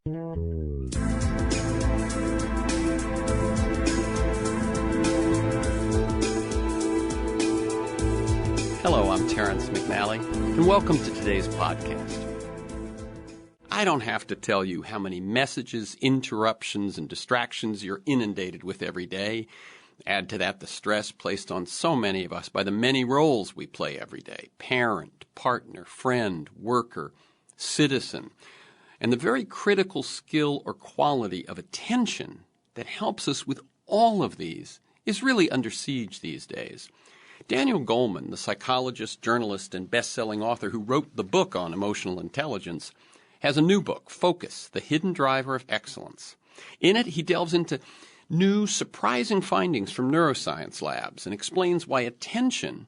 Hello, I'm Terrence McNally, and welcome to today's podcast. I don't have to tell you how many messages, interruptions, and distractions you're inundated with every day. Add to that the stress placed on so many of us by the many roles we play every day: parent, partner, friend, worker, citizen, and the very critical skill or quality of attention that helps us with all of these is really under siege these days. Daniel Goleman, the psychologist, journalist, and best-selling author who wrote the book on emotional intelligence, has a new book, Focus, The Hidden Driver of Excellence. In it, he delves into new, surprising findings from neuroscience labs and explains why attention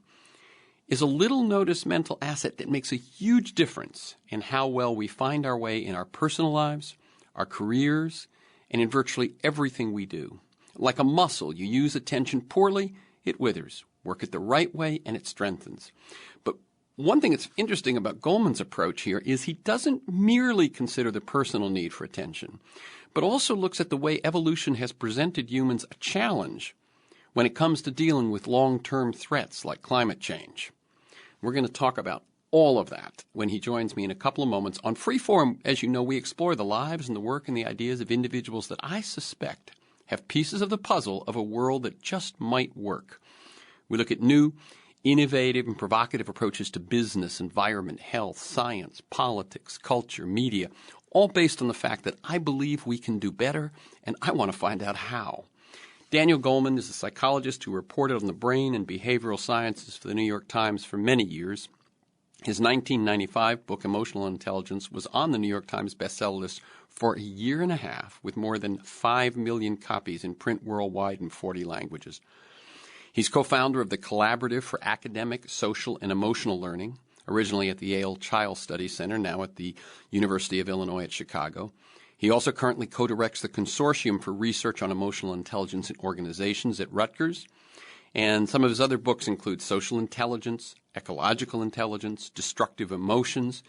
is a little-noticed mental asset that makes a huge difference in how well we find our way in our personal lives, our careers, and in virtually everything we do. Like a muscle, you use attention poorly, it withers. Work it the right way, and it strengthens. But one thing that's interesting about Goleman's approach here is he doesn't merely consider the personal need for attention, but also looks at the way evolution has presented humans a challenge when it comes to dealing with long-term threats like climate change. We're going to talk about all of that when he joins me in a couple of moments. On Freeform, as you know, we explore the lives and the work and the ideas of individuals that I suspect have pieces of the puzzle of a world that just might work. We look at new, innovative, and provocative approaches to business, environment, health, science, politics, culture, media, all based on the fact that I believe we can do better, and I want to find out how. Daniel Goleman is a psychologist who reported on the brain and behavioral sciences for the New York Times for many years. His 1995 book, Emotional Intelligence, was on the New York Times bestseller list for a year and a half, with more than 5 million copies in print worldwide in 40 languages. He's co-founder of the Collaborative for Academic, Social, and Emotional Learning, originally at the Yale Child Study Center, now at the University of Illinois at Chicago. He also currently co-directs the Consortium for Research on Emotional Intelligence in Organizations at Rutgers. And some of his other books include Social Intelligence, Ecological Intelligence, Destructive Emotions,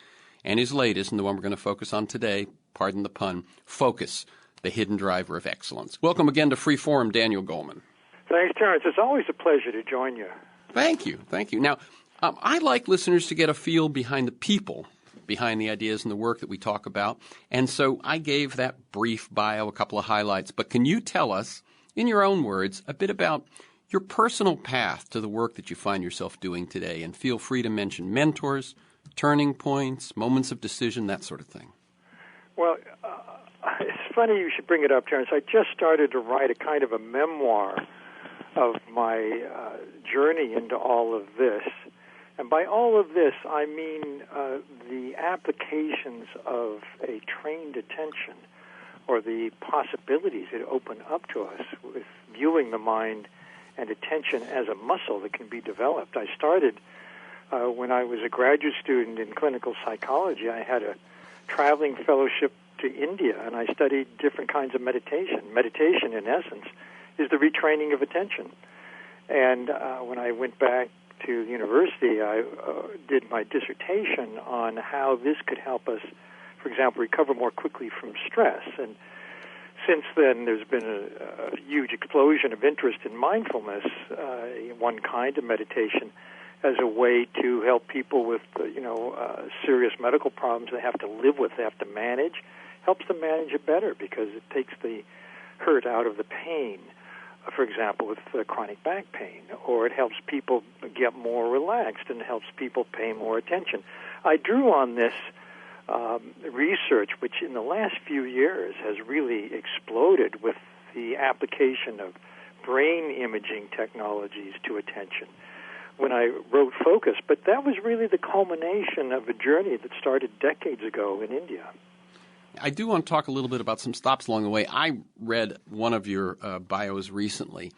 and his latest, and the one we're going to focus on today, pardon the pun, Focus, The Hidden Driver of Excellence. Welcome again to Freeform, Daniel Goleman. Thanks, Terrence. It's always a pleasure to join you. Thank you. Thank you. Now, I'd like listeners to get a feel behind the people, behind the ideas and the work that we talk about. And so I gave that brief bio, a couple of highlights. But can you tell us, in your own words, a bit about your personal path to the work that you find yourself doing today? And feel free to mention mentors, turning points, moments of decision, that sort of thing. Well, it's funny you should bring it up, Terrence. I just started to write a kind of a memoir of my journey into all of this. And by all of this, I mean the applications of a trained attention, or the possibilities that open up to us with viewing the mind and attention as a muscle that can be developed. I started when I was a graduate student in clinical psychology. I had a traveling fellowship to India, and I studied different kinds of meditation. Meditation, in essence, is the retraining of attention. And when I went back to university, I did my dissertation on how this could help us, for example, recover more quickly from stress. And since then, there's been a huge explosion of interest in mindfulness, one kind of meditation, as a way to help people with, serious medical problems they have to live with, they have to manage. Helps them manage it better because it takes the hurt out of the pain. For example, with chronic back pain, or it helps people get more relaxed and helps people pay more attention. I drew on this research, which in the last few years has really exploded with the application of brain imaging technologies to attention when I wrote Focus. But that was really the culmination of a journey that started decades ago in India. I do want to talk a little bit about some stops along the way. I read one of your bios recently,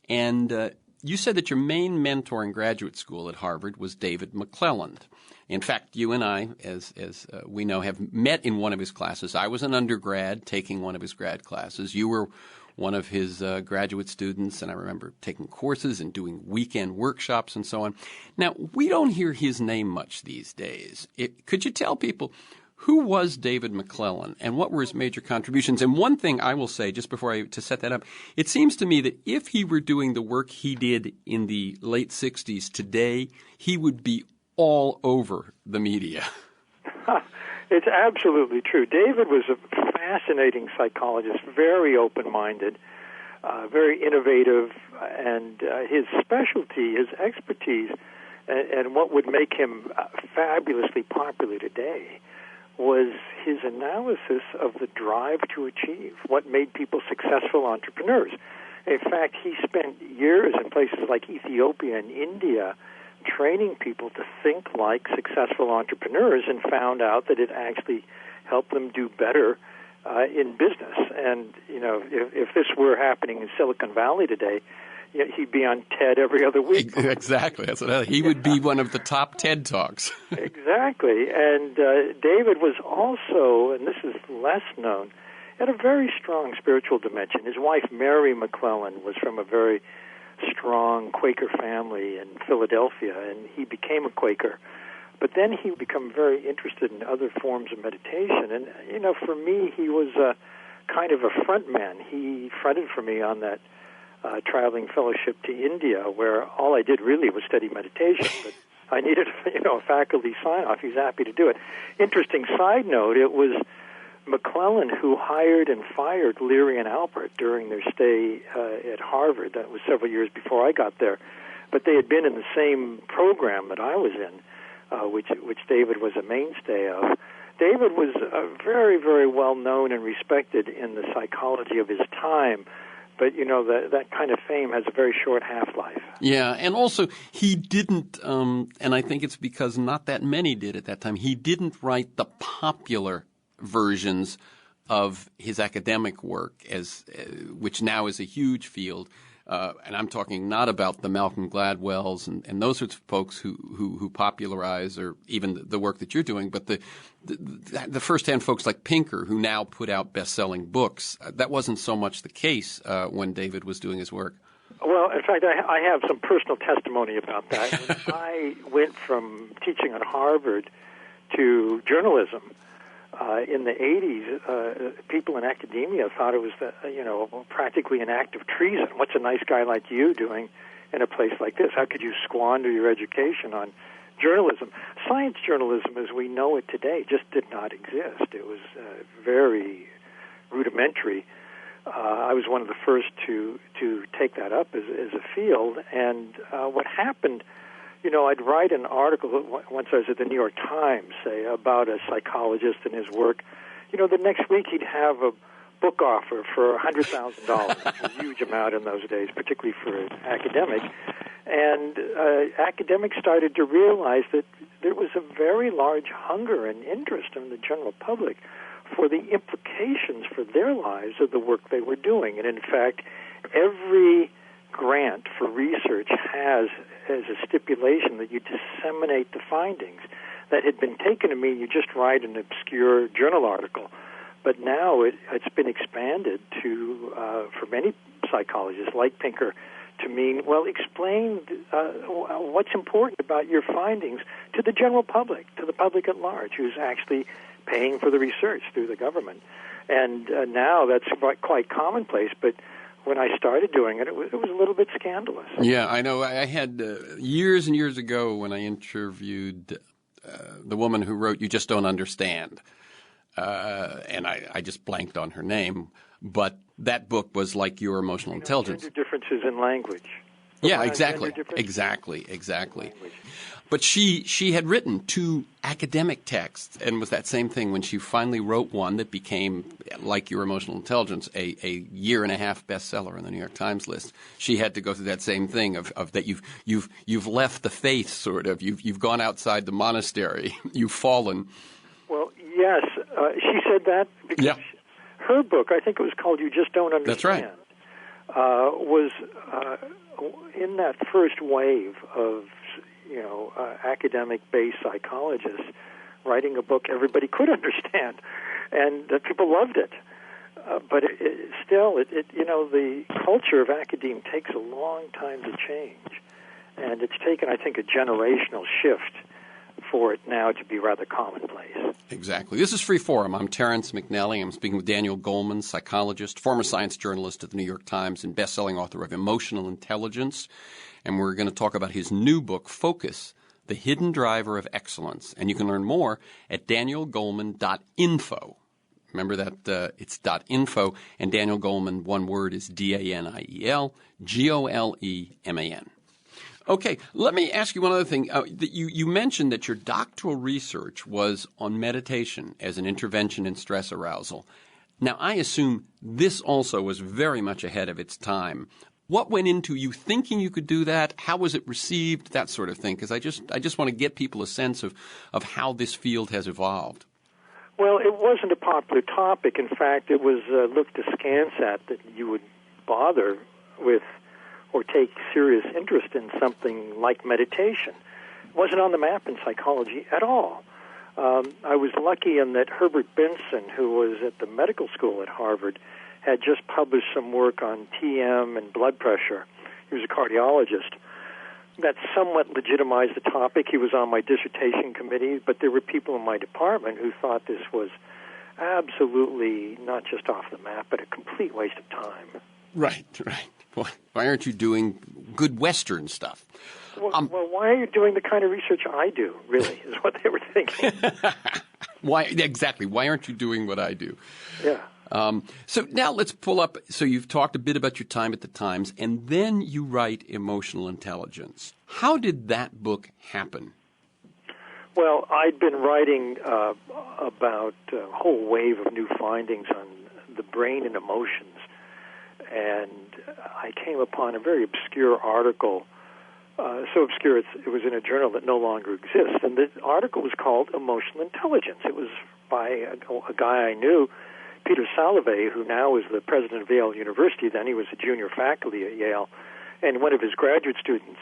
and you said that your main mentor in graduate school at Harvard was David McClelland. In fact, you and I, as we know, have met in one of his classes. I was an undergrad taking one of his grad classes. You were one of his graduate students, and I remember taking courses and doing weekend workshops and so on. Now, we don't hear his name much these days. Could you tell people, Who was David McClellan, and what were his major contributions? And one thing I will say, just before to set that up, it seems to me that if he were doing the work he did in the late 60s today, he would be all over the media. It's absolutely true. David was a fascinating psychologist, very open-minded, very innovative, and his specialty, his expertise, and what would make him fabulously popular today was his analysis of the drive to achieve, what made people successful entrepreneurs. In fact, he spent years in places like Ethiopia and India training people to think like successful entrepreneurs, and found out that it actually helped them do better in business. And, if this were happening in Silicon Valley today, he'd be on TED every other week. Exactly. He would be one of the top TED Talks. Exactly. And David was also, and this is less known, had a very strong spiritual dimension. His wife, Mary McClellan, was from a very strong Quaker family in Philadelphia, and he became a Quaker. But then he became very interested in other forms of meditation. And, for me, he was kind of a front man. He fronted for me on that traveling fellowship to India, where all I did really was study meditation, but I needed, a faculty sign-off. He was happy to do it. Interesting side note, it was McClellan who hired and fired Leary and Albert during their stay at Harvard. That was several years before I got there. But they had been in the same program that I was in, which David was a mainstay of. David was very, very well known and respected in the psychology of his time. But, that kind of fame has a very short half-life. Yeah, and also he didn't, and I think it's because not that many did at that time, he didn't write the popular versions of his academic work, which now is a huge field. And I'm talking not about the Malcolm Gladwells and those sorts of folks who popularize, or even the work that you're doing, but the first-hand folks like Pinker, who now put out best-selling books. That wasn't so much the case when David was doing his work. Well, in fact, I have some personal testimony about that. When I went from teaching at Harvard to journalism, in the 80s, people in academia thought it was, practically an act of treason. What's a nice guy like you doing in a place like this? How could you squander your education on journalism? Science journalism, as we know it today, just did not exist. It was very rudimentary. I was one of the first to take that up as a field. And what happened, I'd write an article once I was at the New York Times, say, about a psychologist and his work. The next week he'd have a book offer for $100,000, a huge amount in those days, particularly for an academic. And academics started to realize that there was a very large hunger and interest in the general public for the implications for their lives of the work they were doing. And in fact, every grant for research has as a stipulation that you disseminate the findings. That had been taken to mean you just write an obscure journal article. But now it's been expanded to, for many psychologists like Pinker, to mean, well, explain what's important about your findings to the general public, to the public at large, who's actually paying for the research through the government. And now that's quite commonplace, but when I started doing it, it was a little bit scandalous. Yeah, I know. I had years and years ago when I interviewed the woman who wrote You Just Don't Understand, and I just blanked on her name, but that book was like Your Emotional Intelligence. Differences in language. Yeah, exactly. But she had written 2 academic texts, and was that same thing when she finally wrote one that became, like Your Emotional Intelligence, a year-and-a-half bestseller on the New York Times list. She had to go through that same thing of that you've left the faith, sort of. You've gone outside the monastery. You've fallen. Well, yes, she said that because her book, I think it was called You Just Don't Understand. That's right. Was in that first wave of academic-based psychologists writing a book everybody could understand, and people loved it. But still, the culture of academia takes a long time to change, and it's taken, I think, a generational shift for it now to be rather commonplace. Exactly. This is Free Forum. I'm Terrence McNally. I'm speaking with Daniel Goleman, psychologist, former science journalist at the New York Times, and best-selling author of Emotional Intelligence. And we're going to talk about his new book, Focus, The Hidden Driver of Excellence. And you can learn more at danielgoleman.info. Remember that it's .info, and Daniel Goleman, one word, is DANIEL, GOLEMAN. Okay, let me ask you one other thing. You mentioned that your doctoral research was on meditation as an intervention in stress arousal. Now, I assume this also was very much ahead of its time. What went into you thinking you could do that? How was it received? That sort of thing, because I just want to get people a sense of how this field has evolved. Well, it wasn't a popular topic. In fact, it was looked askance at that you would bother with or take serious interest in something like meditation. It wasn't on the map in psychology at all. I was lucky in that Herbert Benson, who was at the medical school at Harvard, had just published some work on TM and blood pressure. He was a cardiologist. That somewhat legitimized the topic. He was on my dissertation committee, but there were people in my department who thought this was absolutely not just off the map, but a complete waste of time. Right. Why aren't you doing good Western stuff? Well, why are you doing the kind of research I do, really, is what they were thinking. Why exactly? Why aren't you doing what I do? Yeah. So now let's pull up. So you've talked a bit about your time at the Times, and then you write Emotional Intelligence. How did that book happen? Well, I'd been writing about a whole wave of new findings on the brain and emotions, and I came upon a very obscure article, so obscure it was in a journal that no longer exists, and the article was called Emotional Intelligence. It was by a guy I knew, Peter Salovey, who now is the president of Yale University. Then he was a junior faculty at Yale, and one of his graduate students,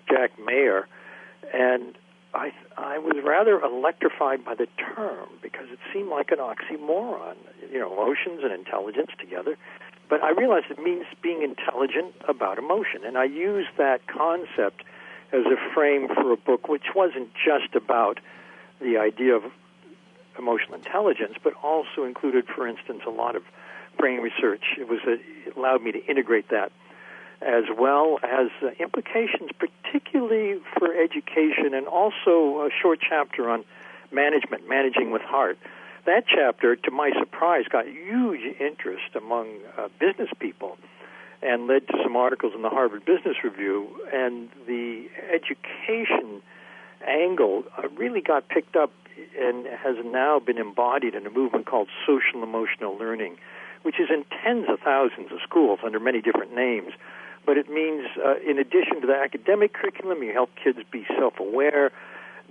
Jack Mayer, and I was rather electrified by the term because it seemed like an oxymoron, emotions and intelligence together. But I realized it means being intelligent about emotion, and I used that concept as a frame for a book which wasn't just about the idea of emotional intelligence, but also included, for instance, a lot of brain research. It allowed me to integrate that, as well as implications, particularly for education, and also a short chapter on managing with heart. That chapter, to my surprise, got huge interest among business people and led to some articles in the Harvard Business Review, and the education angle really got picked up and has now been embodied in a movement called social emotional learning, which is in tens of thousands of schools under many different names. But it means, in addition to the academic curriculum, you help kids be self-aware,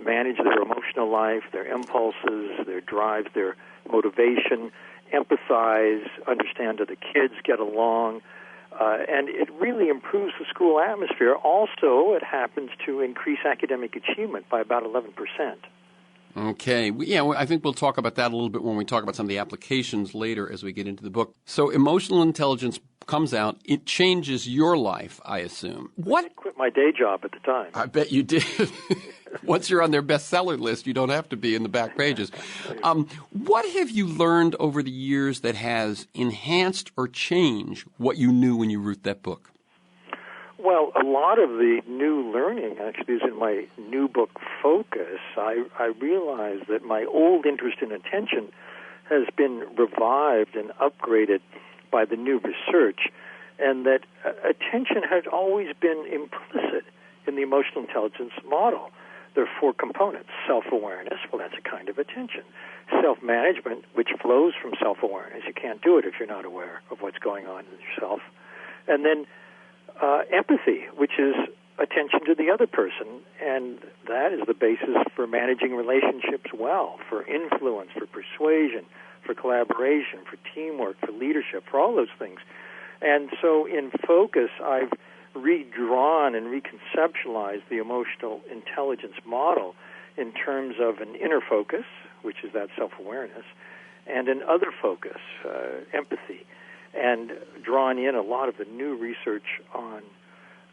manage their emotional life, their impulses, their drives, their motivation, empathize, understand other kids, get along, and it really improves the school atmosphere. Also, it happens to increase academic achievement by about 11%. Okay. I think we'll talk about that a little bit when we talk about some of the applications later as we get into the book. So Emotional Intelligence comes out. It changes your life, I assume. I quit my day job at the time. I bet you did. Once you're on their bestseller list, you don't have to be in the back pages. What have you learned over the years that has enhanced or changed what you knew when you wrote that book? Well, a lot of the new learning actually is in my new book, Focus. I realized that my old interest in attention has been revived and upgraded by the new research, and that attention has always been implicit in the emotional intelligence model. There are four components. Self-awareness, well, that's a kind of attention. Self-management, which flows from self-awareness. You can't do it if you're not aware of what's going on in yourself. And then empathy, which is attention to the other person, and that is the basis for managing relationships well, for influence, for persuasion, for collaboration, for teamwork, for leadership, for all those things. And so in Focus, I've redrawn and reconceptualized the emotional intelligence model in terms of an inner focus, which is that self-awareness, and an other focus, empathy, and drawn in a lot of the new research on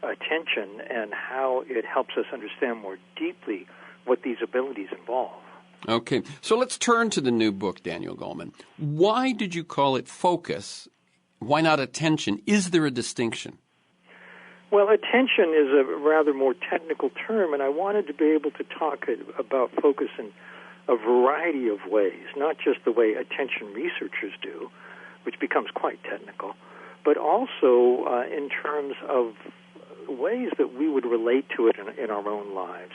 attention and how it helps us understand more deeply what these abilities involve. Okay, so let's turn to the new book, Daniel Goleman. Why did you call it focus? Why not attention? Is there a distinction? Well, attention is a rather more technical term, and I wanted to be able to talk about focus in a variety of ways, not just the way attention researchers do, which becomes quite technical, but also in terms of ways that we would relate to it in our own lives,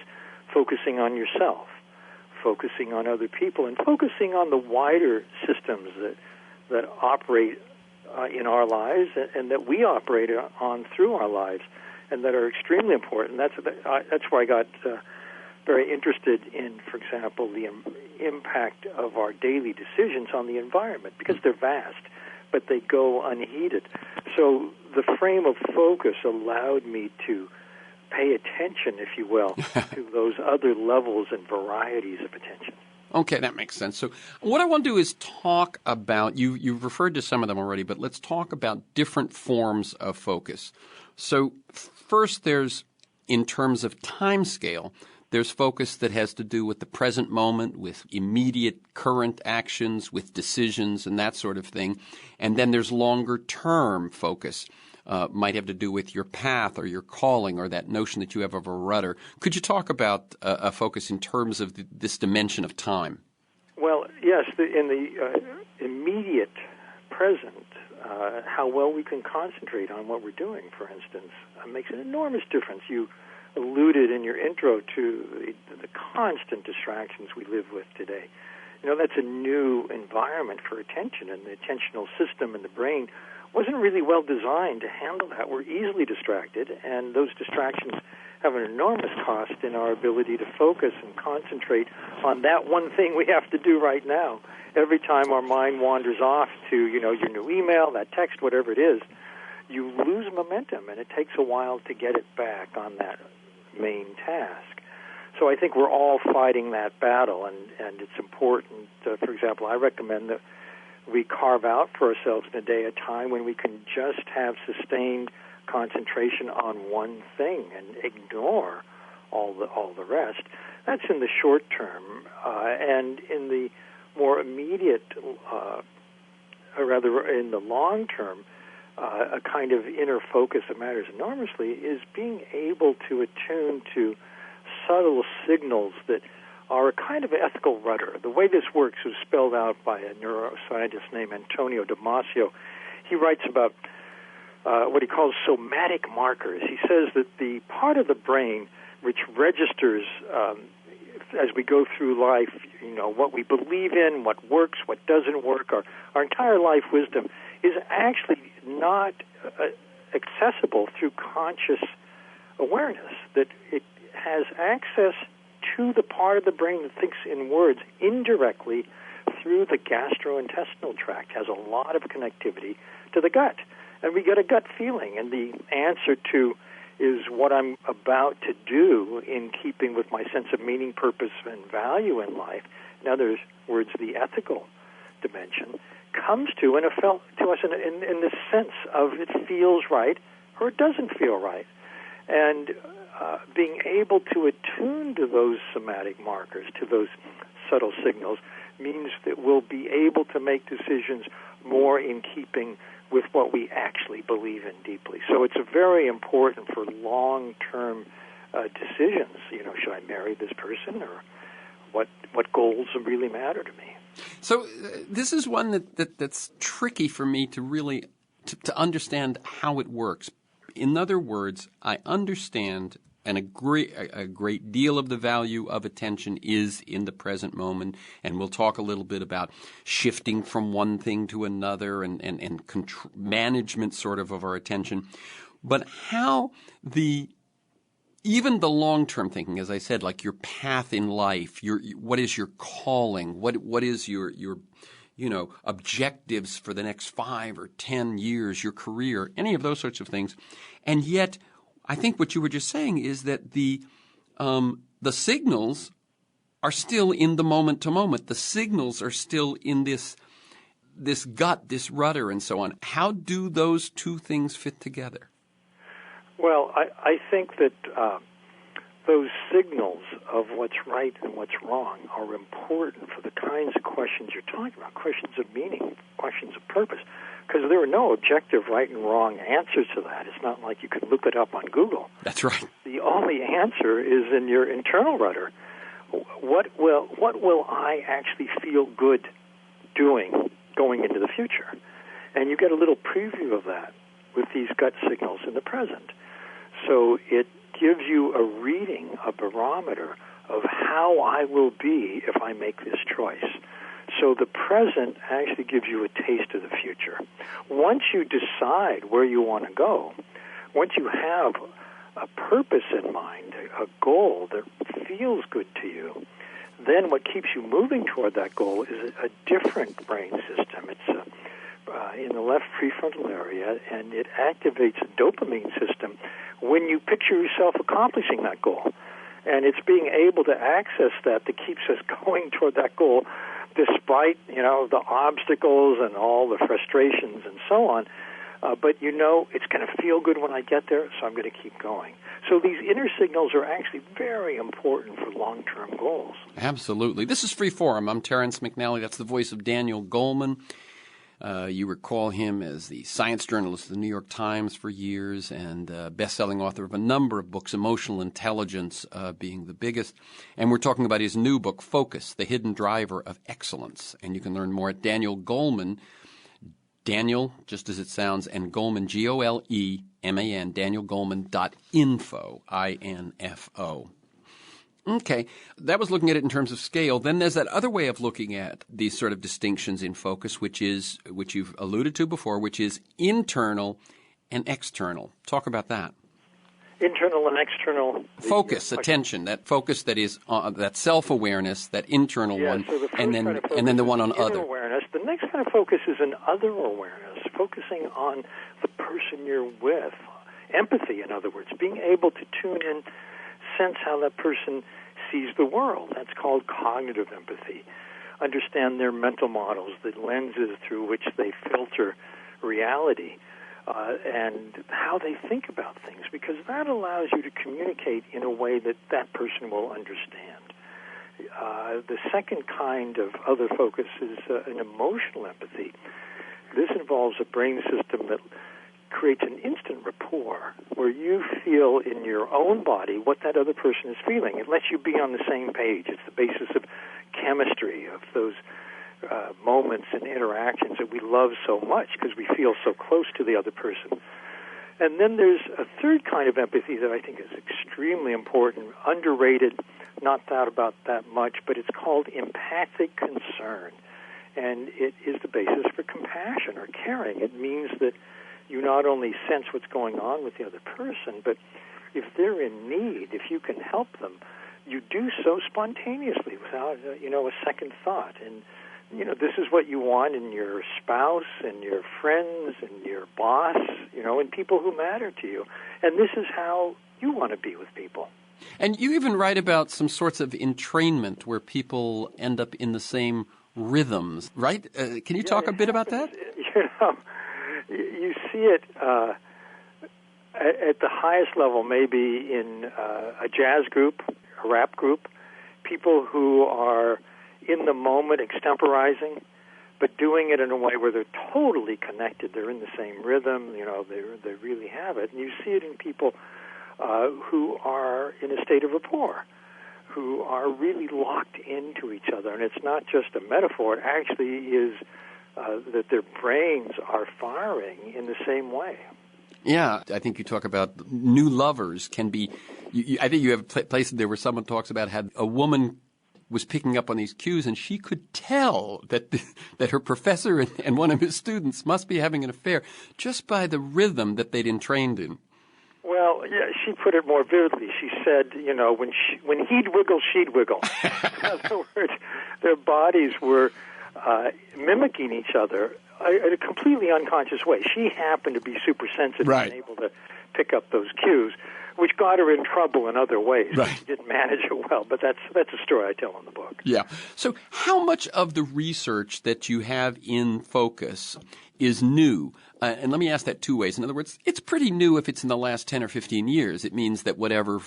focusing on yourself, focusing on other people, and focusing on the wider systems that operate in our lives and that we operate on through our lives and that are extremely important. That's where I got very interested in, for example, the impact of our daily decisions on the environment, because they're vast, but they go unheeded. So the frame of focus allowed me to pay attention, if you will, to those other levels and varieties of attention. Okay, that makes sense. So what I want to do is talk about, you've referred to some of them already, but let's talk about different forms of focus. So first there's, in terms of time scale, there's focus that has to do with the present moment, with immediate current actions, with decisions and that sort of thing. And then there's longer-term focus. Might have to do with your path or your calling or that notion that you have of a rudder. Could you talk about a focus in terms of this dimension of time? Well, yes, in the immediate present, how well we can concentrate on what we're doing, for instance, makes an enormous difference. You alluded in your intro to the constant distractions we live with today. You know, that's a new environment for attention, and the attentional system in the brain wasn't really well designed to handle that. We're easily distracted, and those distractions have an enormous cost in our ability to focus and concentrate on that one thing we have to do right now. Every time our mind wanders off to, your new email, that text, whatever it is, you lose momentum, and it takes a while to get it back on that main task. So I think we're all fighting that battle, and it's important. For example, I recommend that we carve out for ourselves in a day a time when we can just have sustained concentration on one thing and ignore all the rest. That's in the short term, and in the more immediate, or rather in the long term, a kind of inner focus that matters enormously is being able to attune to subtle signals that are a kind of ethical rudder. The way this works is spelled out by a neuroscientist named Antonio Damasio. He writes about what he calls somatic markers. He says that the part of the brain which registers as we go through life, what we believe in, what works, what doesn't work, our entire life wisdom is actually not accessible through conscious awareness, that it has access to the part of the brain that thinks in words indirectly through the gastrointestinal tract, has a lot of connectivity to the gut. And we get a gut feeling, and the answer to is what I'm about to do in keeping with my sense of meaning, purpose, and value in life. In other words, the ethical dimension comes to and it felt to us in the sense of it feels right or it doesn't feel right. And being able to attune to those somatic markers, to those subtle signals, means that we'll be able to make decisions more in keeping with what we actually believe in deeply. So it's very important for long-term decisions. Should I marry this person, or what goals really matter to me? So this is one that's tricky for me to really to understand how it works. In other words, I understand and a great deal of the value of attention is in the present moment, and we'll talk a little bit about shifting from one thing to another and management sort of our attention. But how even the long-term thinking, as I said, like your path in life, what is your calling, what is your objectives for the next 5 or 10 years, your career, any of those sorts of things. And yet, I think what you were just saying is that the signals are still in the moment to moment. The signals are still in this gut, this rudder, and so on. How do those two things fit together? Well, I think that those signals of what's right and what's wrong are important for the kinds of questions you're talking about, questions of meaning, questions of purpose, because there are no objective right and wrong answers to that. It's not like you could look it up on Google. That's right. The only answer is in your internal rudder. What will I actually feel good doing going into the future? And you get a little preview of that with these gut signals in the present. So it gives you a reading, a barometer of how I will be if I make this choice. So the present actually gives you a taste of the future. Once you decide where you want to go, once you have a purpose in mind, a goal that feels good to you, then what keeps you moving toward that goal is a different brain system. It's in the left prefrontal area, and it activates a dopamine system when you picture yourself accomplishing that goal. And it's being able to access that keeps us going toward that goal despite, the obstacles and all the frustrations and so on. But it's going to feel good when I get there, so I'm going to keep going. So these inner signals are actually very important for long-term goals. Absolutely. This is Freeform. I'm Terrence McNally. That's the voice of Daniel Goleman. You recall him as the science journalist of the New York Times for years and best-selling author of a number of books, Emotional Intelligence being the biggest. And we're talking about his new book, Focus, The Hidden Driver of Excellence. And you can learn more at Daniel Goleman, Daniel, just as it sounds, and Goleman, Goleman, danielgoleman.info, I-N-F-O. Okay, that was looking at it in terms of scale. Then there's that other way of looking at these sort of distinctions in focus, which you've alluded to before, which is internal and external. Talk about that. Internal and external. Focus, attention, that focus that is that self-awareness, that internal one, so the and then the one on other. Awareness. The next kind of focus is an other awareness, focusing on the person you're with. Empathy, in other words, being able to tune in, sense how that person sees the world. That's called cognitive empathy. Understand their mental models, the lenses through which they filter reality, and how they think about things, because that allows you to communicate in a way that that person will understand. The second kind of other focus is an emotional empathy. This involves a brain system that creates an instant rapport where you feel in your own body what that other person is feeling. It lets you be on the same page. It's the basis of chemistry, of those moments and interactions that we love so much because we feel so close to the other person. And then there's a third kind of empathy that I think is extremely important, underrated, not thought about that much, but it's called empathic concern. And it is the basis for compassion or caring. It means that you not only sense what's going on with the other person, but if they're in need, if you can help them, you do so spontaneously without, a second thought. And, this is what you want in your spouse and your friends and your boss, and people who matter to you. And this is how you want to be with people. And you even write about some sorts of entrainment where people end up in the same rhythms, right? Can you talk a bit about that? You see it at the highest level, maybe in a jazz group, a rap group, people who are in the moment extemporizing, but doing it in a way where they're totally connected. They're in the same rhythm, they really have it. And you see it in people who are in a state of rapport, who are really locked into each other. And it's not just a metaphor, it actually is that their brains are firing in the same way. Yeah, I think you talk about new lovers can be I think you have a place there where someone talks about how a woman was picking up on these cues, and she could tell that her professor and one of his students must be having an affair just by the rhythm that they'd entrained in. Well, yeah, she put it more vividly. She said, when he'd wiggle, she'd wiggle. In other words, their bodies were mimicking each other in a completely unconscious way. She happened to be super sensitive and able to pick up those cues, which got her in trouble in other ways. Right. She didn't manage it well, but that's a story I tell in the book. Yeah. So how much of the research that you have in focus is new? And let me ask that two ways. In other words, it's pretty new if it's in the last 10 or 15 years. It means that whatever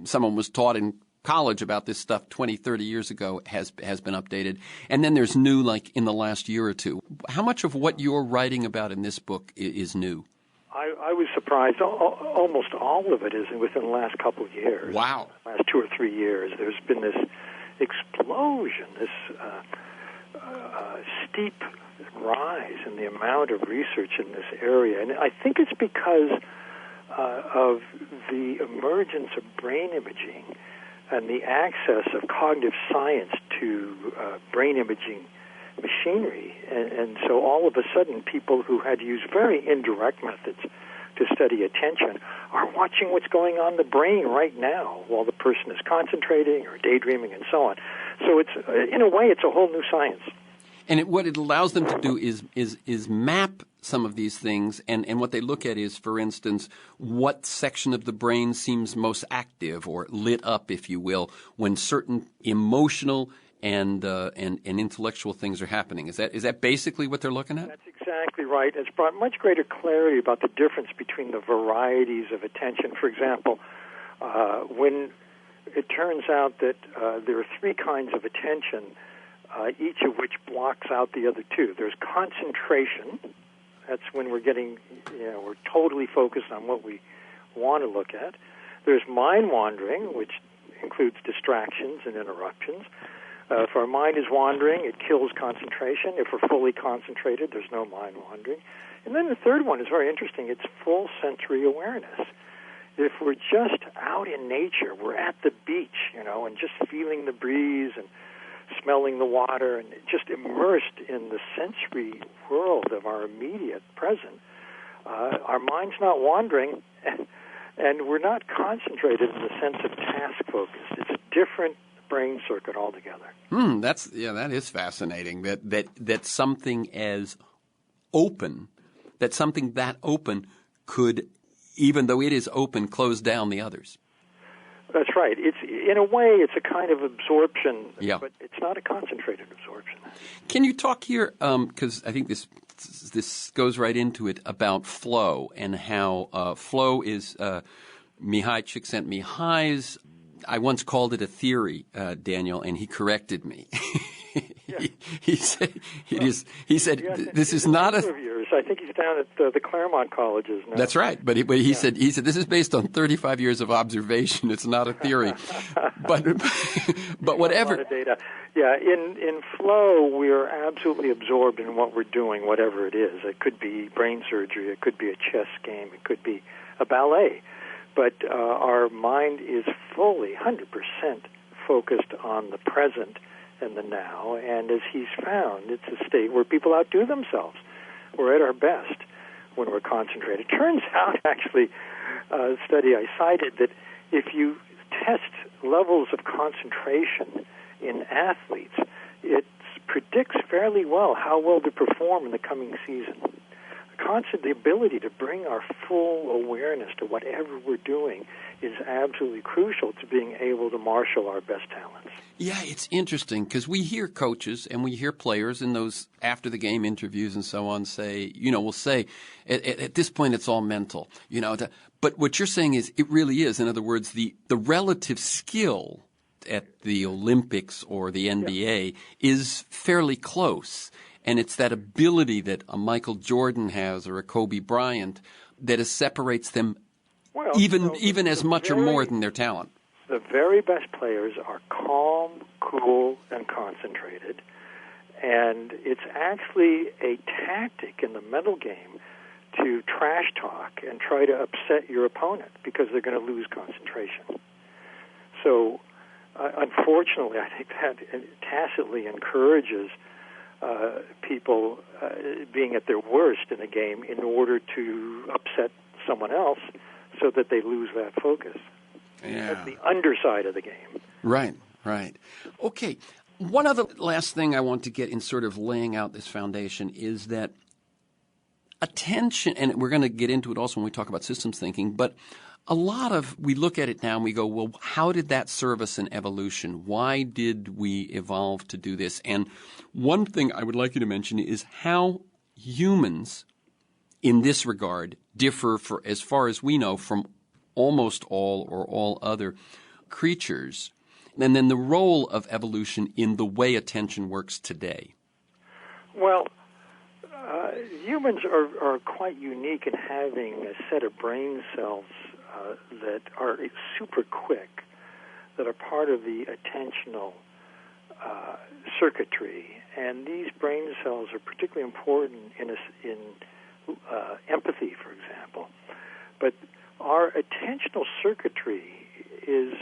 someone was taught in college about this stuff 20, 30 years ago has been updated. And then there's new like in the last year or two. How much of what you're writing about in this book is new? I was surprised. Almost all of it is within the last couple of years. Wow. Last 2 or 3 years. There's been this explosion, this steep rise in the amount of research in this area. And I think it's because of the emergence of brain imaging and the access of cognitive science to brain imaging machinery. And so all of a sudden, people who had to use very indirect methods to study attention are watching what's going on in the brain right now while the person is concentrating or daydreaming and so on. So it's, in a way, it's a whole new science. And what it allows them to do is map some of these things, and what they look at is, for instance, what section of the brain seems most active or lit up, if you will, when certain emotional and intellectual things are happening. Is that basically what they're looking at? That's exactly right. It's brought much greater clarity about the difference between the varieties of attention. For example, when it turns out that there are 3 kinds of attention, each of which blocks out the other 2. There's concentration. That's when we're getting, we're totally focused on what we want to look at. There's mind wandering, which includes distractions and interruptions. If our mind is wandering, it kills concentration. If we're fully concentrated, there's no mind wandering. And then the third one is very interesting. It's full sensory awareness. If we're just out in nature, we're at the beach, and just feeling the breeze and smelling the water and just immersed in the sensory world of our immediate present, our mind's not wandering, and we're not concentrated in the sense of task focus. It's a different brain circuit altogether. That is fascinating. That something as open, that something that open could, even though it is open, close down the others. That's right. It's in a way, it's a kind of absorption, yeah. But it's not a concentrated absorption. Can you talk here, because I think this goes right into it, about flow and how flow is Mihai Csikszentmihalyi's. I once called it a theory, Daniel, and he corrected me. He said this is not a. I think he's down at the Claremont colleges now. That's right, but he said this is based on 35 years of observation. It's not a theory, but whatever. A lot of data. Yeah, in flow, we are absolutely absorbed in what we're doing, whatever it is. It could be brain surgery, it could be a chess game, it could be a ballet, but our mind is fully 100% focused on the present and the now. And as he's found, it's a state where people outdo themselves. We're at our best when we're concentrated. It turns out, actually, a study I cited, that if you test levels of concentration in athletes, it predicts fairly well how well they perform in the coming season. The ability to bring our full awareness to whatever we're doing is absolutely crucial to being able to marshal our best talents. Yeah, it's interesting because we hear coaches and we hear players in those after the game interviews and so on say, we'll say at this point it's all mental, but what you're saying is it really is. In other words, the relative skill at the Olympics or the NBA is fairly close. And it's that ability that a Michael Jordan has or a Kobe Bryant that separates them even as much or more than their talent. The very best players are calm, cool, and concentrated. And it's actually a tactic in the mental game to trash talk and try to upset your opponent because they're going to lose concentration. So, unfortunately, I think that tacitly encourages people being at their worst in a game in order to upset someone else so that they lose that focus. Yeah. That's the underside of the game. Right. Okay. One other last thing I want to get in sort of laying out this foundation is that attention, and we're going to get into it also when we talk about systems thinking, but we look at it now and we go, well, how did that serve us in evolution? Why did we evolve to do this? And one thing I would like you to mention is how humans, in this regard, differ, for as far as we know, from almost all or all other creatures, and then the role of evolution in the way attention works today. Well, humans are quite unique in having a set of brain cells that are super quick, that are part of the attentional circuitry. And these brain cells are particularly important in empathy, for example. But our attentional circuitry is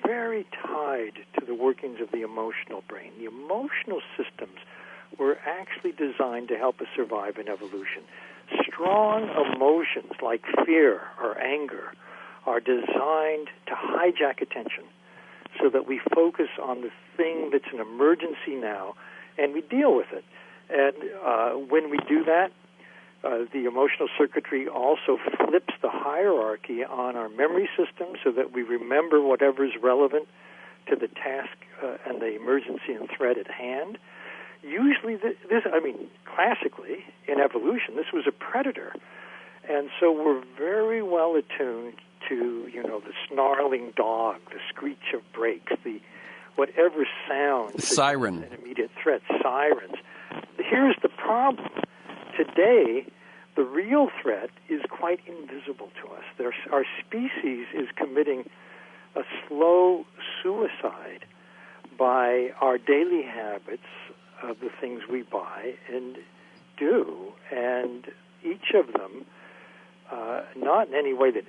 very tied to the workings of the emotional brain. The emotional systems were actually designed to help us survive in evolution. Strong emotions like fear or anger are designed to hijack attention so that we focus on the thing that's an emergency now and we deal with it. And when we do that, the emotional circuitry also flips the hierarchy on our memory system so that we remember whatever is relevant to the task and the emergency and threat at hand. Usually, classically, in evolution, this was a predator. And so we're very well attuned to, the snarling dog, the screech of brakes, the whatever sound. Siren. An immediate threat, sirens. Here's the problem. Today, the real threat is quite invisible to us. Our species is committing a slow suicide by our daily habits of the things we buy and do, and each of them, not in any way that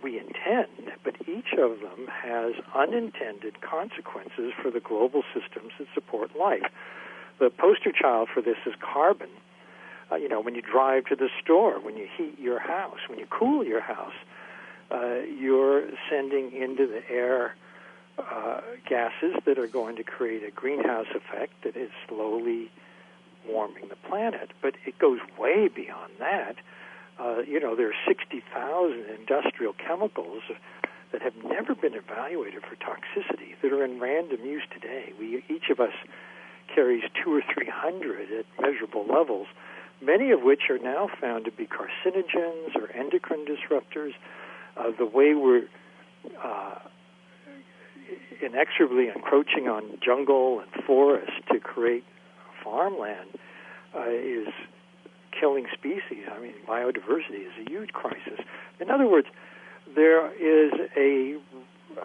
we intend, but each of them has unintended consequences for the global systems that support life. The poster child for this is carbon. When you drive to the store, when you heat your house, when you cool your house, you're sending into the air gases that are going to create a greenhouse effect that is slowly warming the planet. But it goes way beyond that. There are 60,000 industrial chemicals that have never been evaluated for toxicity that are in random use today. Each of us carries 200 or 300 at measurable levels, many of which are now found to be carcinogens or endocrine disruptors. The way we're inexorably encroaching on jungle and forest to create farmland is killing species. Biodiversity is a huge crisis. In other words, there is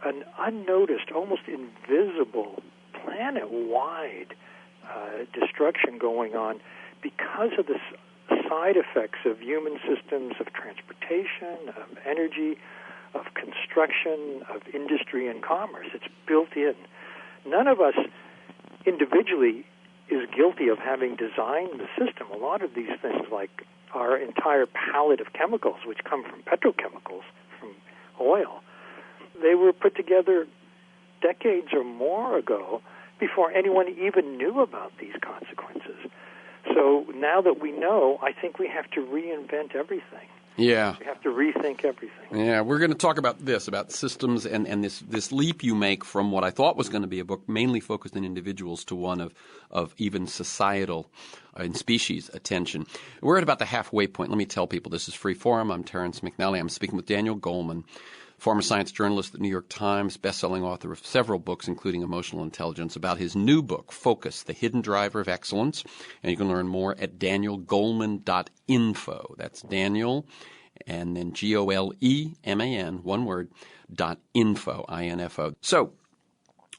an unnoticed, almost invisible, planet-wide destruction going on because of the side effects of human systems of transportation, of energy, of construction, of industry and commerce. It's built in. None of us individually is guilty of having designed the system. A lot of these things, like our entire palette of chemicals, which come from petrochemicals, from oil, they were put together decades or more ago before anyone even knew about these consequences. So now that we know, I think we have to reinvent everything. Yeah. We have to rethink everything. Yeah, we're going to talk about this, about systems and this leap you make from what I thought was going to be a book mainly focused on individuals to one of even societal and species attention. We're at about the halfway point. Let me tell people this is Free Forum. I'm Terrence McNally. I'm speaking with Daniel Goleman, former science journalist at the New York Times, best-selling author of several books, including Emotional Intelligence, about his new book, Focus, The Hidden Driver of Excellence. And you can learn more at danielgoleman.info. That's Daniel, and then Goleman, one word, .info, I-N-F-O. So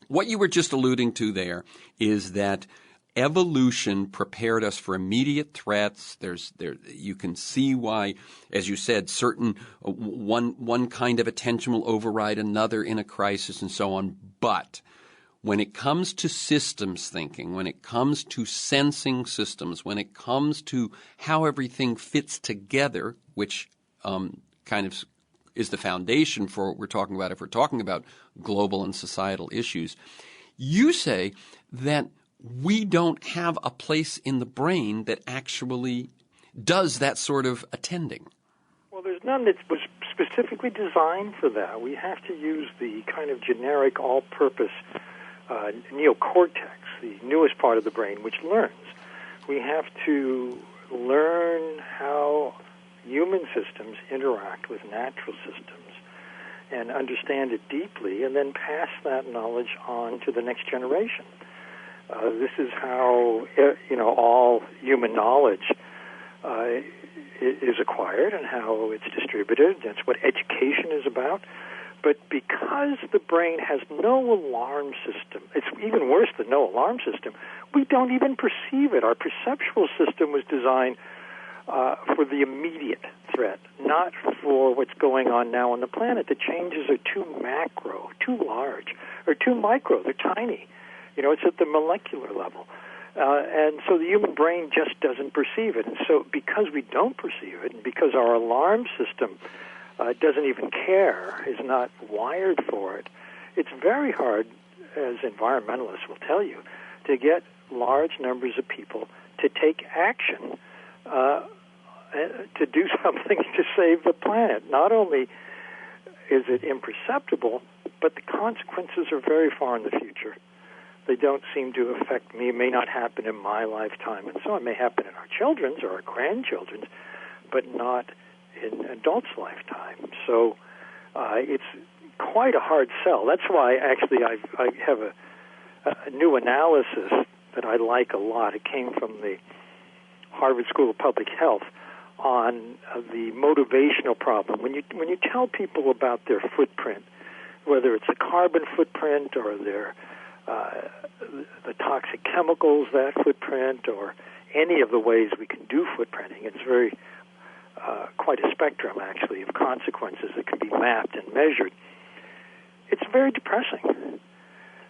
what you were just alluding to there is that evolution prepared us for immediate threats. You can see why, as you said, certain one kind of attention will override another in a crisis and so on. But when it comes to systems thinking, when it comes to sensing systems, when it comes to how everything fits together, which kind of is the foundation for what we're talking about if we're talking about global and societal issues, you say that we don't have a place in the brain that actually does that sort of attending. Well, there's none that was specifically designed for that. We have to use the kind of generic all-purpose neocortex, the newest part of the brain, which learns. We have to learn how human systems interact with natural systems and understand it deeply, and then pass that knowledge on to the next generation. This is how all human knowledge is acquired and how it's distributed. That's what education is about. But because the brain has no alarm system, it's even worse than no alarm system, we don't even perceive it. Our perceptual system was designed for the immediate threat, not for what's going on now on the planet. The changes are too macro, too large, or too micro. They're tiny. It's at the molecular level. And so the human brain just doesn't perceive it. And so because we don't perceive it, and because our alarm system doesn't even care, is not wired for it, it's very hard, as environmentalists will tell you, to get large numbers of people to take action to do something to save the planet. Not only is it imperceptible, but the consequences are very far in the future. They don't seem to affect me. It may not happen in my lifetime, and so it may happen in our children's or our grandchildren's, but not in adults' lifetime. So it's quite a hard sell. That's why, actually, I have a new analysis that I like a lot. It came from the Harvard School of Public Health on the motivational problem. When you tell people about their footprint, whether it's a carbon footprint or their the toxic chemicals, that footprint, or any of the ways we can do footprinting, it's very quite a spectrum, actually, of consequences that can be mapped and measured. It's very depressing.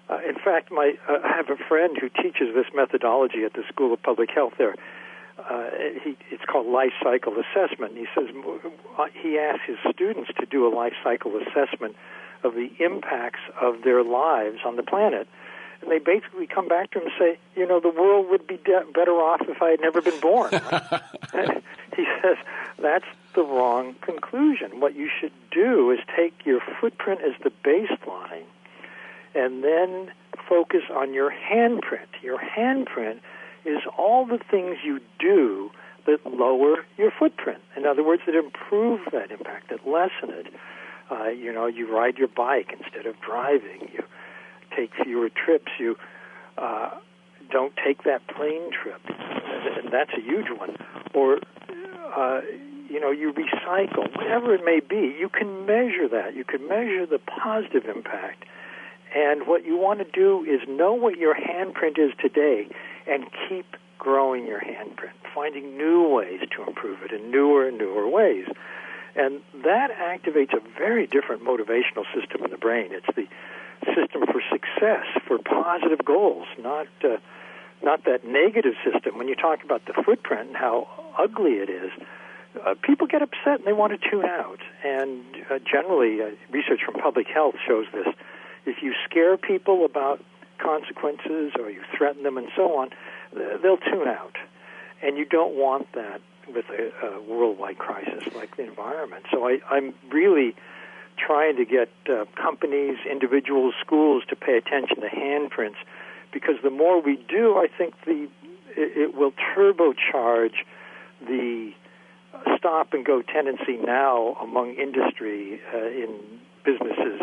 In fact, I have a friend who teaches this methodology at the School of Public Health there. It's called life cycle assessment. He says he asks his students to do a life cycle assessment of the impacts of their lives on the planet. And they basically come back to him and say, the world would be better off if I had never been born. He says, that's the wrong conclusion. What you should do is take your footprint as the baseline and then focus on your handprint. Your handprint is all the things you do that lower your footprint. In other words, that improve that impact, that lessen it. You ride your bike instead of driving. You take fewer trips. You don't take that plane trip, and that's a huge one. Or, you recycle, whatever it may be. You can measure that. You can measure the positive impact. And what you want to do is know what your handprint is today and keep growing your handprint, finding new ways to improve it in newer and newer ways. And that activates a very different motivational system in the brain. It's the system for success, for positive goals, not that negative system. When you talk about the footprint and how ugly it is, people get upset and they want to tune out. And generally, research from public health shows this. If you scare people about consequences or you threaten them and so on, they'll tune out. And you don't want that with a worldwide crisis like the environment. So I'm really trying to get companies, individuals, schools to pay attention to handprints, because the more we do, I think it will turbocharge the stop-and-go tendency now among industry in businesses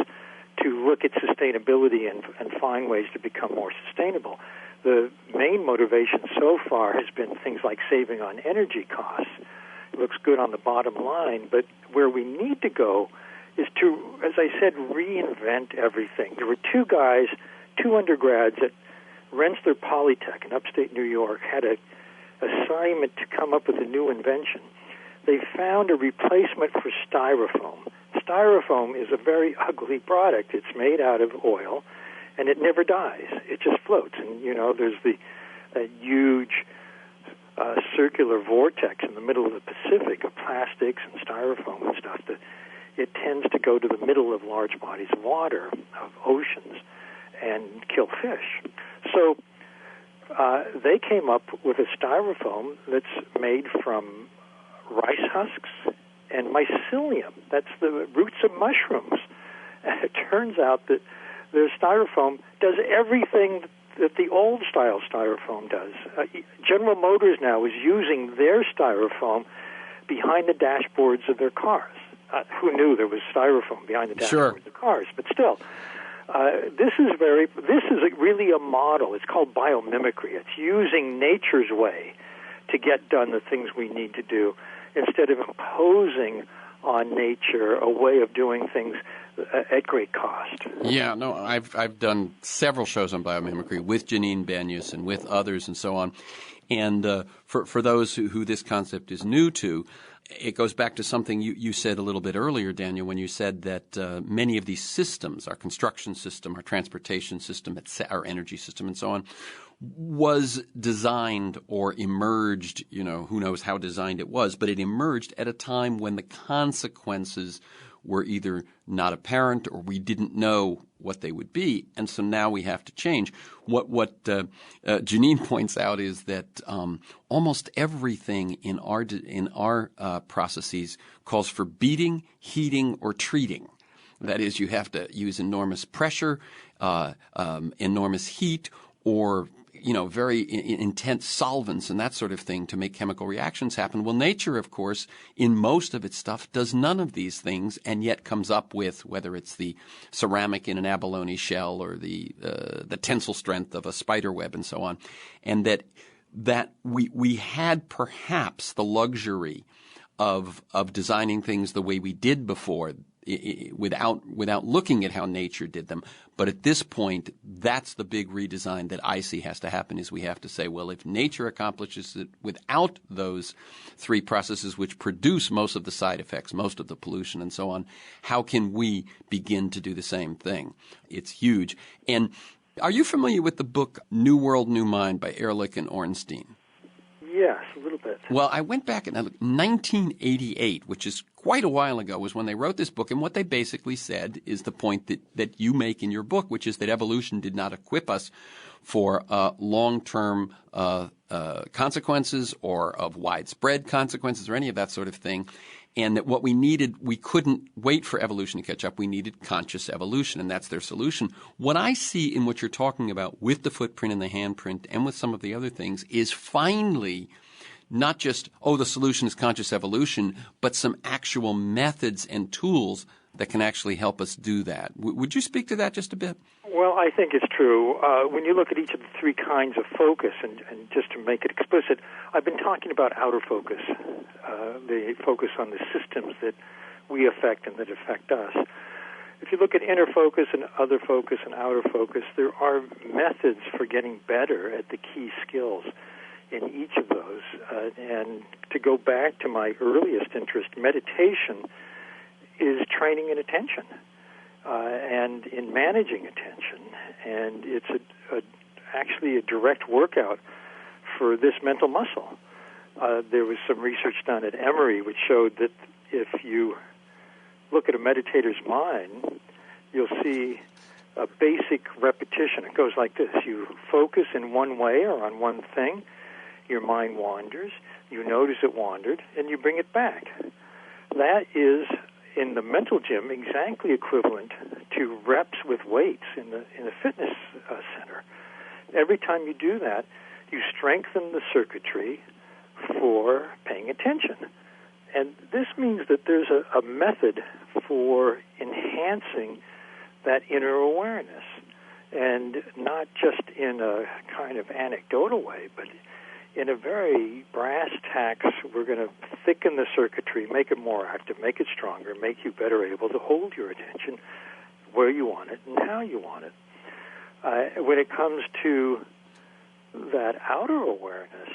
to look at sustainability and find ways to become more sustainable. The main motivation so far has been things like saving on energy costs. It looks good on the bottom line, but where we need to go is to, as I said, reinvent everything. There were two undergrads at Rensselaer Polytech in upstate New York, had an assignment to come up with a new invention. They found a replacement for styrofoam. Styrofoam is a very ugly product. It's made out of oil, and it never dies. It just floats. And, there's a huge circular vortex in the middle of the Pacific of plastics and styrofoam and stuff that it tends to go to the middle of large bodies of water, of oceans, and kill fish. So they came up with a styrofoam that's made from rice husks and mycelium. That's the roots of mushrooms. And it turns out that their styrofoam does everything that the old-style styrofoam does. General Motors now is using their styrofoam behind the dashboards of their cars. Who knew there was styrofoam behind the dashboards of cars? But still, this is really a model. It's called biomimicry. It's using nature's way to get done the things we need to do instead of imposing on nature a way of doing things at great cost. Yeah, no, I've done several shows on biomimicry with Janine Benyus and with others and so on. And for those who this concept is new to, it goes back to something you said a little bit earlier, Daniel, when you said that many of these systems, our construction system, our transportation system, our energy system and so on, was designed or emerged, who knows how designed it was, but it emerged at a time when the consequences were either not apparent or we didn't know what they would be, and so now we have to change. What Janine points out is that almost everything in our processes calls for beating, heating, or treating. That is, you have to use enormous pressure, enormous heat, or very intense solvents and that sort of thing to make chemical reactions happen. Well, nature, of course, in most of its stuff does none of these things and yet comes up with, whether it's the ceramic in an abalone shell or the tensile strength of a spider web and so on, and that we had perhaps the luxury of designing things the way we did before, without looking at how nature did them. But at this point, that's the big redesign that I see has to happen, is we have to say, well, if nature accomplishes it without those three processes which produce most of the side effects, most of the pollution and so on, how can we begin to do the same thing? It's huge. And are you familiar with the book New World, New Mind by Ehrlich and Ornstein? Yes, a little bit. Well, I went back and I looked. 1988, which is quite a while ago, was when they wrote this book. And what they basically said is the point that you make in your book, which is that evolution did not equip us for long-term consequences or of widespread consequences or any of that sort of thing. And that what we needed, we couldn't wait for evolution to catch up. We needed conscious evolution, and that's their solution. What I see in what you're talking about with the footprint and the handprint and with some of the other things is finally not just, the solution is conscious evolution, but some actual methods and tools that can actually help us do that. Would you speak to that just a bit? Well, I think it's true. When you look at each of the three kinds of focus, and just to make it explicit, I've been talking about outer focus, the focus on the systems that we affect and that affect us. If you look at inner focus and other focus and outer focus, there are methods for getting better at the key skills in each of those. And to go back to my earliest interest, meditation is training in attention. And in managing attention, and it's actually a direct workout for this mental muscle. There was some research done at Emory which showed that if you look at a meditator's mind, you'll see a basic repetition. It goes like this. You focus in one way or on one thing, your mind wanders, you notice it wandered, and you bring it back. That is, in the mental gym, exactly equivalent to reps with weights in the fitness center. Every time you do that, you strengthen the circuitry for paying attention. And this means that there's a method for enhancing that inner awareness, and not just in a kind of anecdotal way, but in a very brass tacks. We're going to thicken the circuitry, make it more active, make it stronger, make you better able to hold your attention where you want it and how you want it. When it comes to that outer awareness,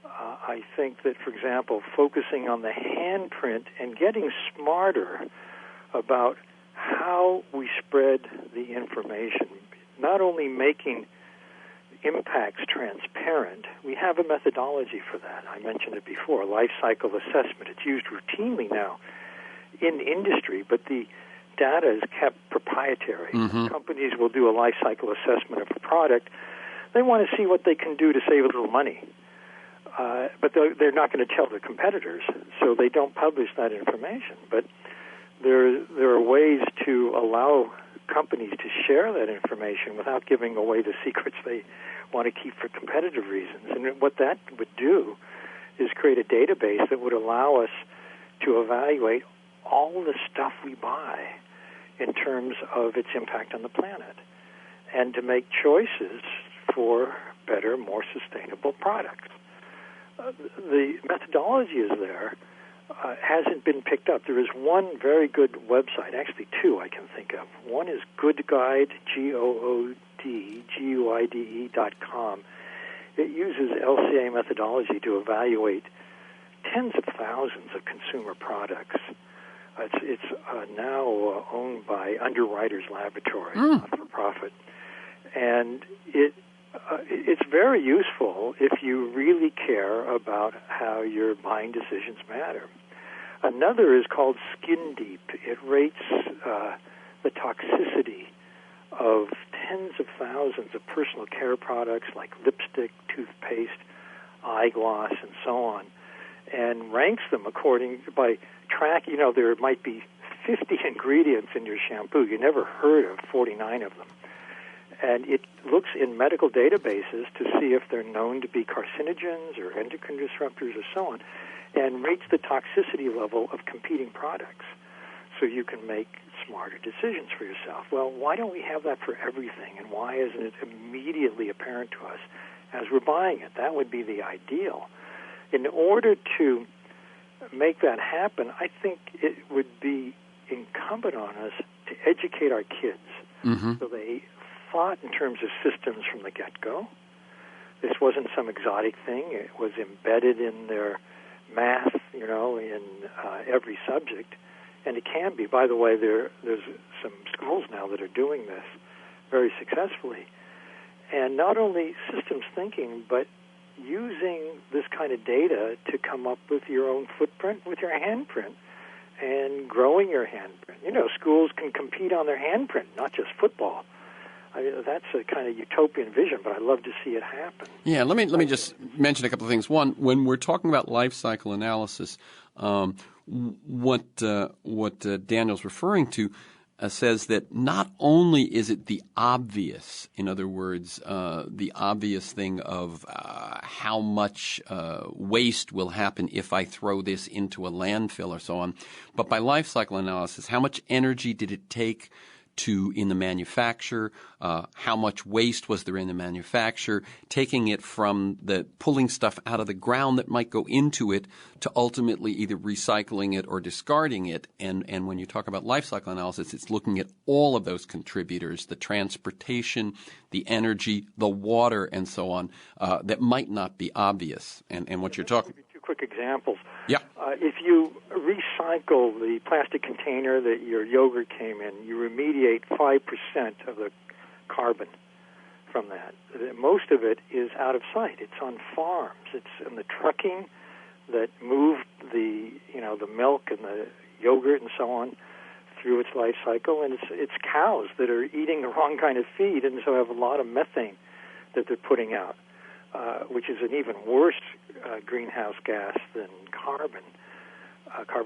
I think that, for example, focusing on the handprint and getting smarter about how we spread the information, not only making impacts transparent. We have a methodology for that. I mentioned it before, life cycle assessment. It's used routinely now in industry, but the data is kept proprietary. Mm-hmm. Companies will do a life cycle assessment of a product. They want to see what they can do to save a little money. But they're not going to tell their competitors, so they don't publish that information. But there are ways to allow companies to share that information without giving away the secrets they want to keep for competitive reasons. And what that would do is create a database that would allow us to evaluate all the stuff we buy in terms of its impact on the planet and to make choices for better, more sustainable products. The methodology is there, hasn't been picked up. There is one very good website, actually two I can think of. One is GoodGuide, GoodGuide.com. It uses LCA methodology to evaluate tens of thousands of consumer products. It's now owned by Underwriters Laboratory, not for profit, and it's very useful if you really care about how your buying decisions matter. Another is called Skin Deep. It rates the toxicity of tens of thousands of personal care products like lipstick, toothpaste, eyegloss, and so on, and ranks them according by track. There might be 50 ingredients in your shampoo. You never heard of 49 of them. And it looks in medical databases to see if they're known to be carcinogens or endocrine disruptors or so on, and rates the toxicity level of competing products so you can make smarter decisions for yourself. Well, why don't we have that for everything, and why isn't it immediately apparent to us as we're buying it? That would be the ideal. In order to make that happen, I think it would be incumbent on us to educate our kids so they thought in terms of systems from the get-go. This wasn't some exotic thing. It was embedded in their math, in every subject. And it can be. By the way, there's some schools now that are doing this very successfully. And not only systems thinking, but using this kind of data to come up with your own footprint, with your handprint, and growing your handprint. Schools can compete on their handprint, not just football. I mean, that's a kind of utopian vision, but I'd love to see it happen. Yeah, let me just mention a couple of things. One, when we're talking about life cycle analysis, what Daniel's referring to says that not only is it the obvious, in other words, the obvious thing of how much waste will happen if I throw this into a landfill or so on, but by life cycle analysis, how much energy did it take in the manufacture, how much waste was there in the manufacture, taking it from pulling stuff out of the ground that might go into it to ultimately either recycling it or discarding it. And when you talk about life cycle analysis, it's looking at all of those contributors, the transportation, the energy, the water, and so on, that might not be obvious. And what you're talking... Two quick examples. Yeah. If you recycle the plastic container that your yogurt came in, you remediate 5% of the carbon from that. Most of it is out of sight. It's on farms. It's in the trucking that moved the milk and the yogurt and so on through its life cycle, and it's cows that are eating the wrong kind of feed and so have a lot of methane that they're putting out, which is an even worse greenhouse gas than carbon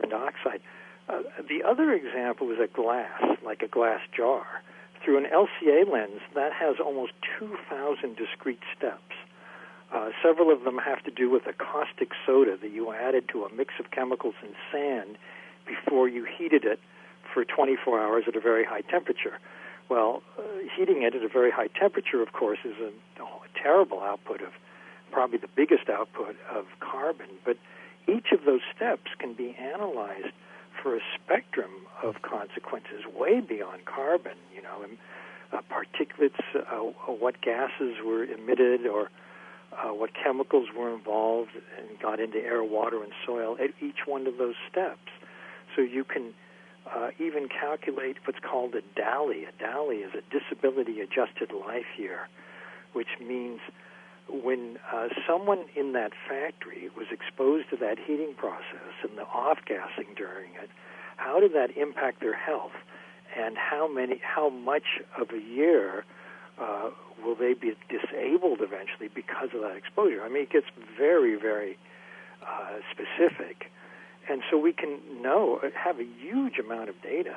dioxide. The other example is a glass, like a glass jar. Through an LCA lens, that has almost 2,000 discrete steps. Several of them have to do with a caustic soda that you added to a mix of chemicals and sand before you heated it for 24 hours at a very high temperature. Well, heating it at a very high temperature, of course, is a terrible output of, probably the biggest output of carbon. But each of those steps can be analyzed for a spectrum of consequences way beyond carbon, particulates, what gases were emitted or what chemicals were involved and got into air, water, and soil at each one of those steps. So you can even calculate what's called a DALY. A DALY is a disability-adjusted life year, which means when someone in that factory was exposed to that heating process and the off-gassing during it, how did that impact their health, and how much of a year will they be disabled eventually because of that exposure? I mean, it gets very, very specific. And so we can have a huge amount of data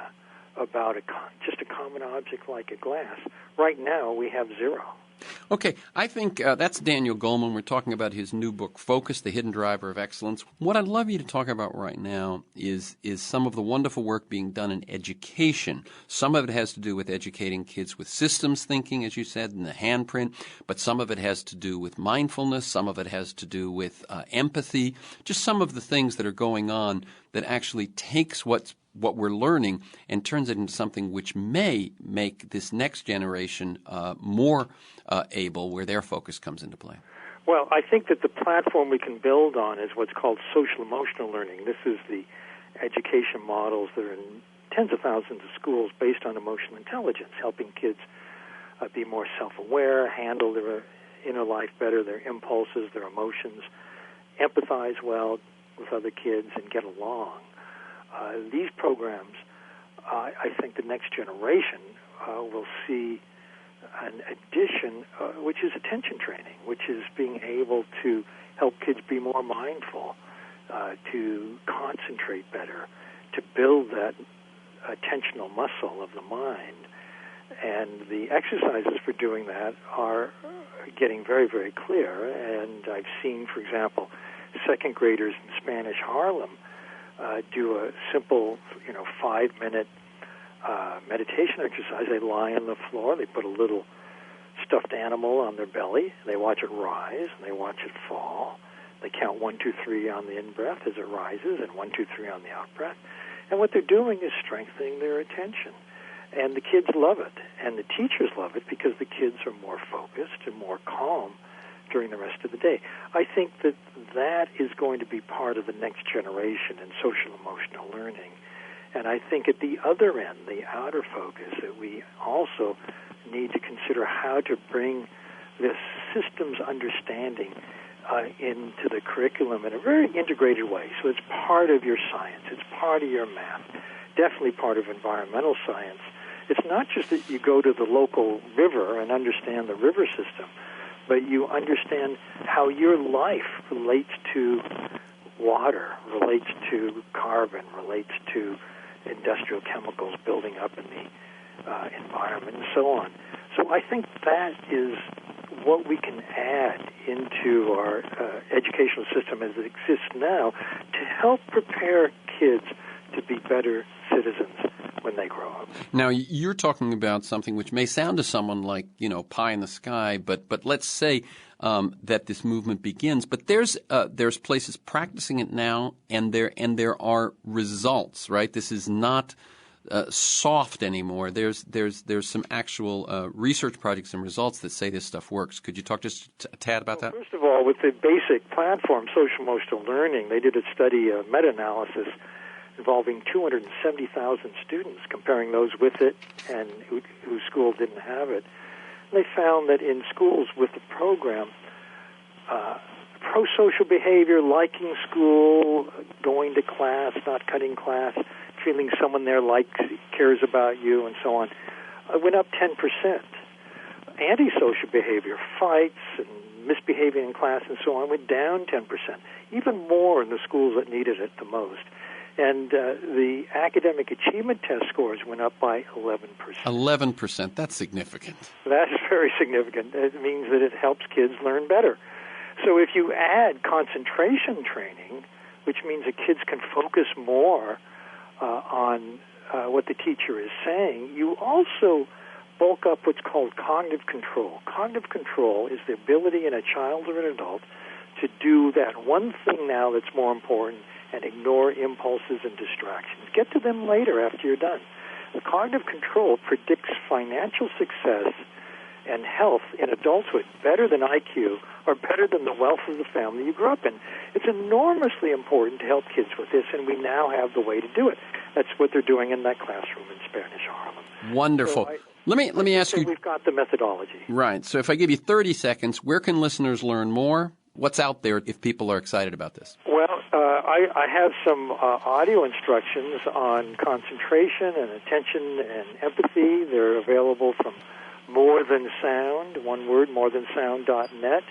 about just a common object like a glass. Right now, we have zero. Okay, I think that's Daniel Goleman. We're talking about his new book, Focus, The Hidden Driver of Excellence. What I'd love you to talk about right now is some of the wonderful work being done in education. Some of it has to do with educating kids with systems thinking, as you said, in the handprint, but some of it has to do with mindfulness. Some of it has to do with empathy, just some of the things that are going on that actually takes what we're learning and turns it into something which may make this next generation more able, where their focus comes into play. Well, I think that the platform we can build on is what's called social-emotional learning. This is the education models that are in tens of thousands of schools based on emotional intelligence, helping kids be more self-aware, handle their inner life better, their impulses, their emotions, empathize well with other kids, and get along. These programs, I think the next generation will see an addition, which is attention training, which is being able to help kids be more mindful, to concentrate better, to build that attentional muscle of the mind. And the exercises for doing that are getting very, very clear. And I've seen, for example, second graders in Spanish Harlem do a simple, 5-minute meditation exercise. They lie on the floor. They put a little stuffed animal on their belly. They watch it rise, and they watch it fall. They count 1, 2, 3 on the in-breath as it rises, and 1, 2, 3 on the out-breath. And what they're doing is strengthening their attention. And the kids love it, and the teachers love it because the kids are more focused and more calm during the rest of the day. I think that is going to be part of the next generation in social-emotional learning. And I think at the other end, the outer focus, that we also need to consider how to bring this systems understanding into the curriculum in a very integrated way. So it's part of your science. It's part of your math. Definitely part of environmental science. It's not just that you go to the local river and understand the river system, but you understand how your life relates to water, relates to carbon, relates to industrial chemicals building up in the environment, and so on. So I think that is what we can add into our educational system as it exists now to help prepare kids to be better citizens when they grow up. Now, you're talking about something which may sound to someone like, pie in the sky, but let's say that this movement begins. But there's places practicing it now, and there are results, right? This is not soft anymore. There's some actual research projects and results that say this stuff works. Could you talk just a tad about that? First of all, with the basic platform, social-emotional learning, they did a study, a meta-analysis, involving 270,000 students, comparing those with it and whose school didn't have it. And they found that in schools with the program, pro-social behavior, liking school, going to class, not cutting class, feeling someone there likes, cares about you, and so on, went up 10%. Antisocial behavior, fights and misbehaving in class and so on, went down 10%, even more in the schools that needed it the most. And the academic achievement test scores went up by 11%. 11%, that's significant. That's very significant. It means that it helps kids learn better. So if you add concentration training, which means that kids can focus more on what the teacher is saying, you also bulk up what's called cognitive control. Cognitive control is the ability in a child or an adult to do that one thing now that's more important and ignore impulses and distractions. Get to them later after you're done. The cognitive control predicts financial success and health in adulthood better than IQ or better than the wealth of the family you grew up in. It's enormously important to help kids with this, and we now have the way to do it. That's what they're doing in that classroom in Spanish Harlem. Wonderful. So let me ask you. We've got the methodology. Right. So if I give you 30 seconds, where can listeners learn more? What's out there if people are excited about this? Well, I have some audio instructions on concentration and attention and empathy. They're available from More Than Sound, one word, morethansound.net.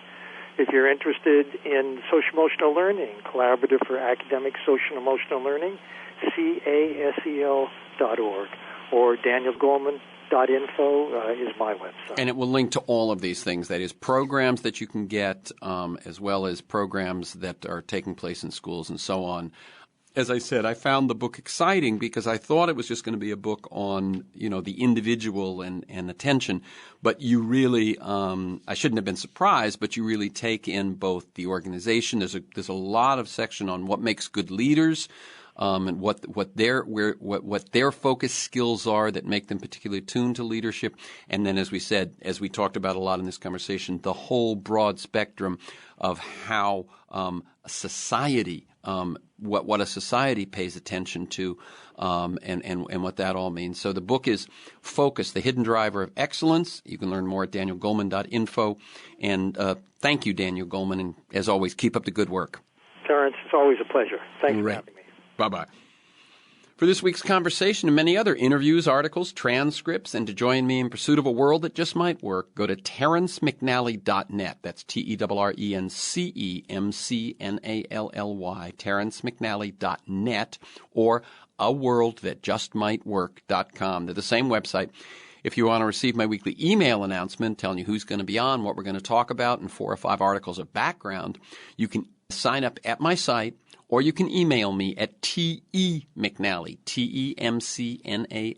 If you're interested in social-emotional learning, Collaborative for Academic Social-Emotional Learning, CASEL.org, or danielgoleman.info is my website. And it will link to all of these things. That is, programs that you can get, as well as programs that are taking place in schools and so on. As I said, I found the book exciting because I thought it was just going to be a book on, the individual and attention. But you really, I shouldn't have been surprised, but you really take in both the organization. There's a lot of section on what makes good leaders, and what their focus skills are that make them particularly tuned to leadership. And then, as we said, as we talked about a lot in this conversation, the whole broad spectrum of how society, what a society pays attention to, and what that all means. So the book is Focus, The Hidden Driver of Excellence. You can learn more at danielgoleman.info. And thank you, Daniel Goleman, and as always, keep up the good work. Terrence, it's always a pleasure. Thanks for having me. Bye-bye. For this week's conversation and many other interviews, articles, transcripts, and to join me in pursuit of a world that just might work, go to terrencemcnally.net. That's TERRENCEMCNALLY, terrencemcnally.net, or aworldthatjustmightwork.com. They're the same website. If you want to receive my weekly email announcement telling you who's going to be on, what we're going to talk about, and 4 or 5 articles of background, you can sign up at my site, or you can email me at TEMcNally, TEMCNALLY,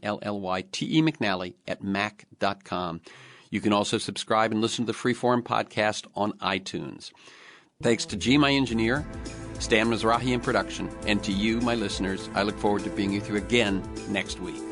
TEMcNally at mac.com. You can also subscribe and listen to the Freeform podcast on iTunes. Thanks to G, my engineer, Stan Mizrahi in production, and to you, my listeners. I look forward to being with you again next week.